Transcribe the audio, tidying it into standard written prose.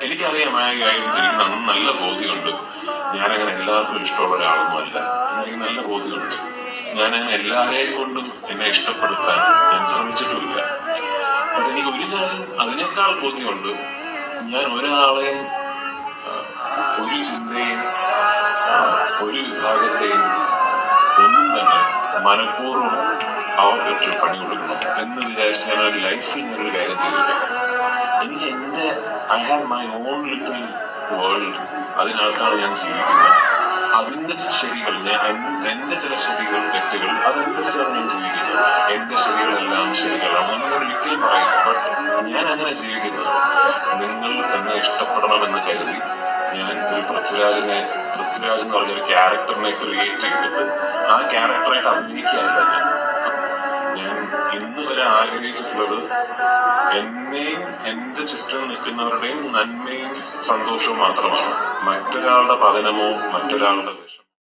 എനിക്കറിയാം എനിക്ക് നല്ല ബോധ്യമുണ്ട് ഞാനങ്ങനെ എല്ലാവർക്കും ഇഷ്ടമുള്ള ഒരാളൊന്നും അല്ല. എനിക്ക് നല്ല ബോധ്യമുണ്ട്. ഞാനങ്ങനെ എല്ലാവരെയും കൊണ്ടും എന്നെ ഇഷ്ടപ്പെടുത്താൻ ഞാൻ ശ്രമിച്ചിട്ടുമില്ല. പക്ഷെ എനിക്ക് ഒരു കാര്യം അതിനേക്കാൾ ബോധ്യമുണ്ട്, ഞാൻ ഒരാളെയും ഒരു ചിന്തയും ഒരു വിഭാഗത്തെയും ഒന്നും തന്നെ മനഃപൂർവ്വം അവർക്കൊരു പണി കൊടുക്കണം എന്ന് വിചാരിച്ച് ഞാൻ ഒരു ലൈഫിൽ ഞാനൊരു കാര്യം ചെയ്തിട്ടില്ല. എനിക്ക് I have my own little world. അതിനകത്താണ് ഞാൻ ജീവിക്കുന്നത്. അതിന്റെ ശരികൾ എന്റെ ചില ശരികൾ തെറ്റുകൾ അതനുസരിച്ചാണ് ഞാൻ ജീവിക്കുന്നത്. എന്റെ ശരികളെല്ലാം ശരികളാണ് എന്നോട് ഒരിക്കലും പറയില്ല. ബട്ട് ഞാൻ അങ്ങനെ ജീവിക്കുന്നത് നിങ്ങൾ എന്നെ ഇഷ്ടപ്പെടണമെന്ന് കരുതി ഞാൻ ഒരു പൃഥ്വിരാജ് എന്ന് പറഞ്ഞൊരു ക്യാരക്ടറിനെ ക്രിയേറ്റ് ചെയ്തിട്ട് ആ ക്യാരക്ടറായിട്ട് അഭിനയിക്കുകയല്ല ഞാൻ ഇന്ന് വരെ ആഗ്രഹിച്ചിട്ടുള്ളത് എന്നെയും എന്റെ ചുറ്റും നിൽക്കുന്നവരുടെയും നന്മയും സന്തോഷവും മാത്രമാണ്. മറ്റൊരാളുടെ പതനമോ മറ്റൊരാളുടെ വിഷമോ